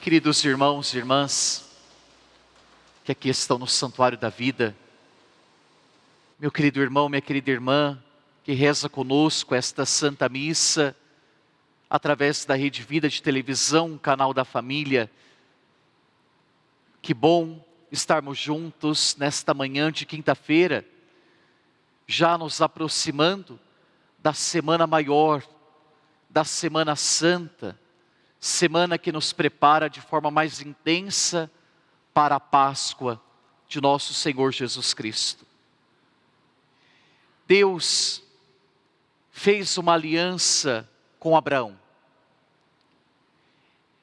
Queridos irmãos e irmãs, que aqui estão no Santuário da Vida, meu querido irmão, minha querida irmã, que reza conosco esta Santa Missa, através da Rede Vida de televisão, canal da família, que bom estarmos juntos nesta manhã de quinta-feira, já nos aproximando da Semana Maior, da Semana Santa, semana que nos prepara de forma mais intensa para a Páscoa de nosso Senhor Jesus Cristo. Deus fez uma aliança com Abraão.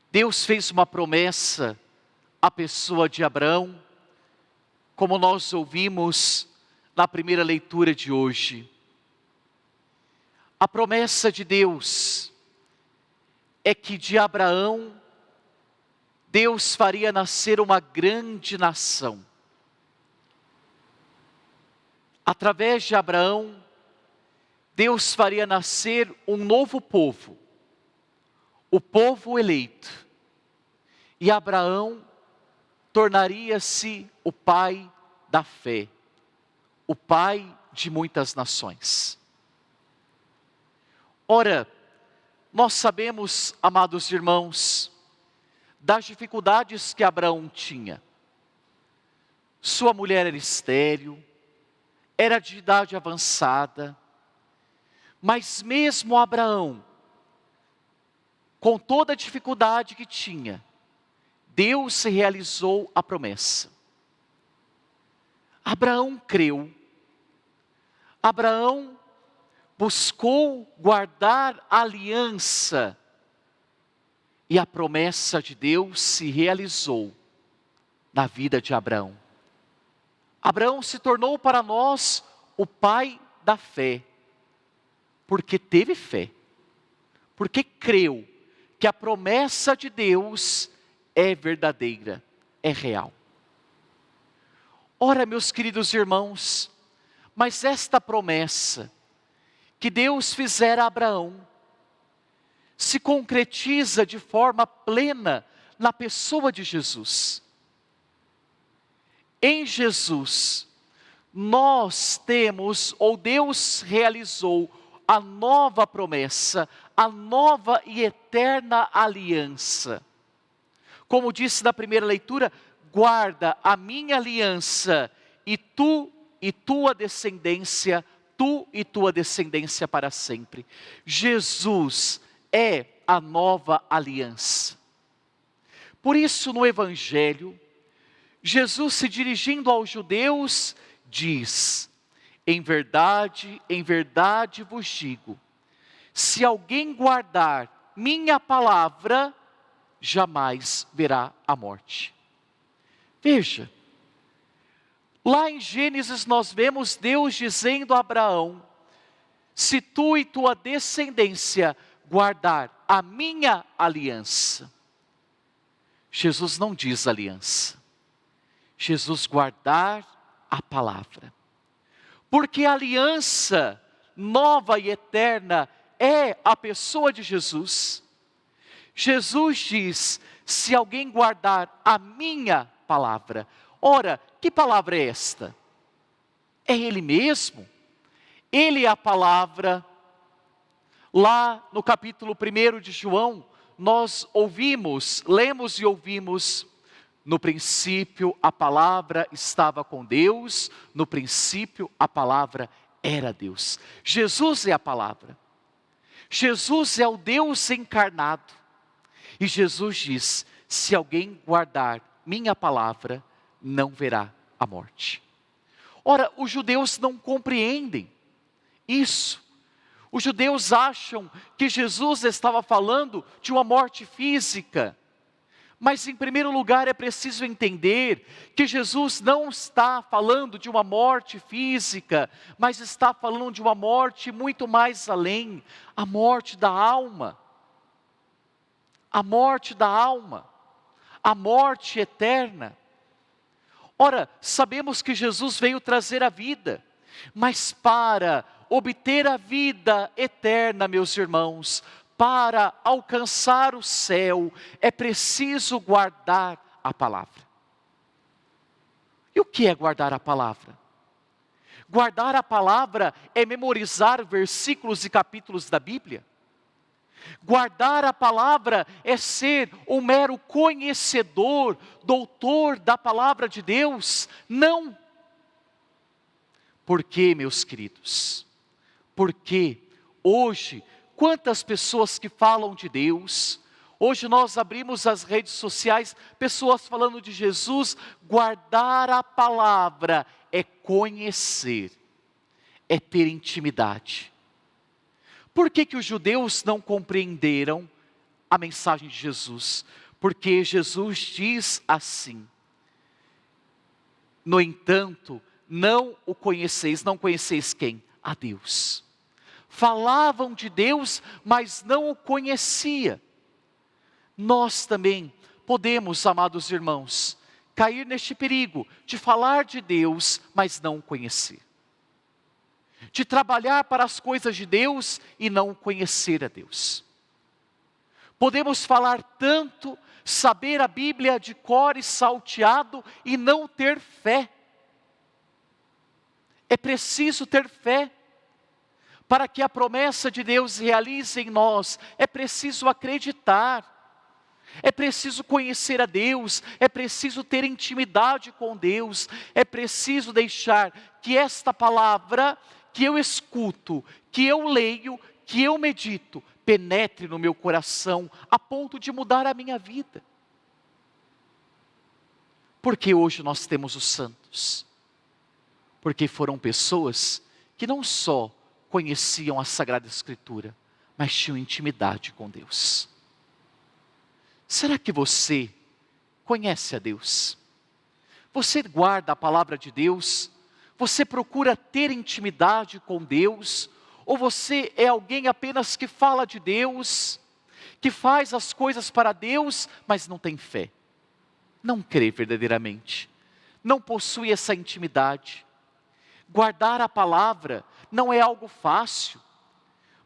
Deus fez uma promessa à pessoa de Abraão, como nós ouvimos na primeira leitura de hoje. A promessa de Deus é que de Abraão, Deus faria nascer uma grande nação. Através de Abraão, Deus faria nascer um novo povo, o povo eleito. E Abraão tornaria-se o pai da fé, o pai de muitas nações. Ora, nós sabemos, amados irmãos, das dificuldades que Abraão tinha. Sua mulher era estéril, era de idade avançada, mas mesmo Abraão, com toda a dificuldade que tinha, Deus realizou a promessa. Abraão creu, Abraão buscou guardar a aliança, e a promessa de Deus se realizou na vida de Abraão. Abraão se tornou para nós o pai da fé, porque teve fé, porque creu que a promessa de Deus é verdadeira, é real. Ora, meus queridos irmãos, mas esta promessa que Deus fizera a Abraão se concretiza de forma plena na pessoa de Jesus. Em Jesus, nós temos, ou Deus realizou, a nova promessa, a nova e eterna aliança. Como disse na primeira leitura, guarda a minha aliança, e tu e tua descendência, tu e tua descendência para sempre. Jesus é a nova aliança. Por isso, no Evangelho, Jesus, se dirigindo aos judeus, diz: em verdade vos digo, se alguém guardar minha palavra, jamais verá a morte. Veja, lá em Gênesis nós vemos Deus dizendo a Abraão: se tu e tua descendência guardar a minha aliança. Jesus não diz aliança, Jesus guardar a palavra, porque a aliança nova e eterna é a pessoa de Jesus. Jesus diz: se alguém guardar a minha palavra. Ora, que palavra é esta? É Ele mesmo. Ele é a palavra. Lá no capítulo 1 de João, nós lemos e ouvimos: no princípio a palavra estava com Deus, no princípio a palavra era Deus. Jesus é a palavra. Jesus é o Deus encarnado. E Jesus diz: se alguém guardar minha palavra, não verá a morte. Ora, os judeus não compreendem isso. Os judeus acham que Jesus estava falando de uma morte física. Mas em primeiro lugar é preciso entender que Jesus não está falando de uma morte física, mas está falando de uma morte muito mais além, a morte da alma. A morte da alma, a morte eterna. Ora, sabemos que Jesus veio trazer a vida, mas para obter a vida eterna, meus irmãos, para alcançar o céu, é preciso guardar a palavra. E o que é guardar a palavra? Guardar a palavra é memorizar versículos e capítulos da Bíblia. Guardar a palavra é ser um mero conhecedor, doutor da palavra de Deus? Não. Por quê, meus queridos? Porque hoje, quantas pessoas que falam de Deus, hoje nós abrimos as redes sociais, pessoas falando de Jesus. Guardar a palavra é conhecer, é ter intimidade. Por que os judeus não compreenderam a mensagem de Jesus? Porque Jesus diz assim: no entanto, não o conheceis. Não conheceis quem? A Deus. Falavam de Deus, mas não o conhecia. Nós também podemos, amados irmãos, cair neste perigo de falar de Deus, mas não o conhecer. De trabalhar para as coisas de Deus e não conhecer a Deus. Podemos falar tanto, saber a Bíblia de cor e salteado e não ter fé. É preciso ter fé para que a promessa de Deus realize em nós. É preciso acreditar. É preciso conhecer a Deus, é preciso ter intimidade com Deus, é preciso deixar que esta palavra que eu escuto, que eu leio, que eu medito, penetre no meu coração, a ponto de mudar a minha vida. Porque hoje nós temos os santos? Porque foram pessoas que não só conheciam a Sagrada Escritura, mas tinham intimidade com Deus. Será que você conhece a Deus? Você guarda a palavra de Deus? Você procura ter intimidade com Deus? Ou você é alguém apenas que fala de Deus, que faz as coisas para Deus, mas não tem fé? Não crê verdadeiramente, não possui essa intimidade. Guardar a palavra não é algo fácil.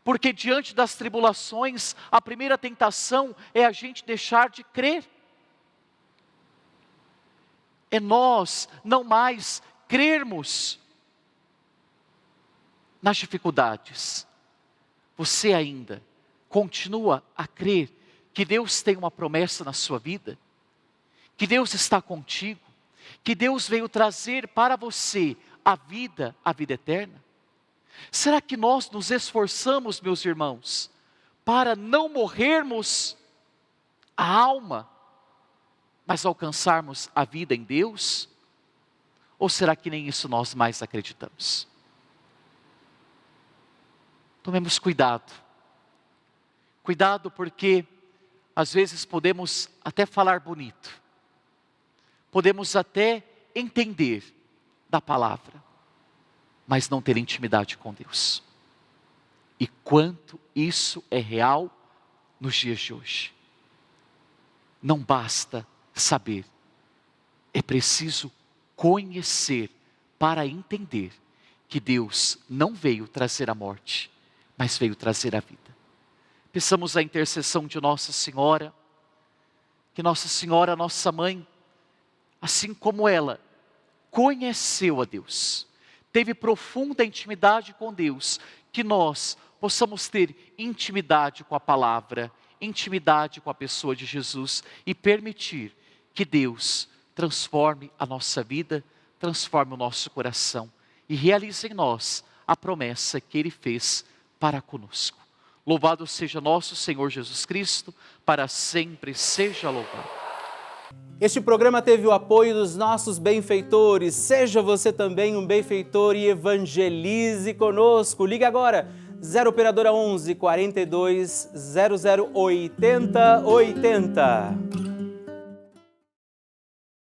Porque diante das tribulações, a primeira tentação é a gente deixar de crer. É nós não mais crermos nas dificuldades. Você ainda continua a crer que Deus tem uma promessa na sua vida? Que Deus está contigo? Que Deus veio trazer para você a vida eterna? Será que nós nos esforçamos, meus irmãos, para não morrermos a alma, mas alcançarmos a vida em Deus? Ou será que nem isso nós mais acreditamos? Tomemos cuidado. Cuidado porque às vezes podemos até falar bonito. Podemos até entender da palavra, mas não ter intimidade com Deus. E quanto isso é real nos dias de hoje. Não basta saber, é preciso conhecer para entender que Deus não veio trazer a morte, mas veio trazer a vida. Peçamos a intercessão de Nossa Senhora, que Nossa Senhora, nossa mãe, assim como ela conheceu a Deus, teve profunda intimidade com Deus, que nós possamos ter intimidade com a palavra, intimidade com a pessoa de Jesus e permitir que Deus transforme a nossa vida, transforme o nosso coração e realize em nós a promessa que Ele fez para conosco. Louvado seja nosso Senhor Jesus Cristo, para sempre seja louvado. Este programa teve o apoio dos nossos benfeitores. Seja você também um benfeitor e evangelize conosco. Ligue agora, 0 operadora 11 42 00 80 80.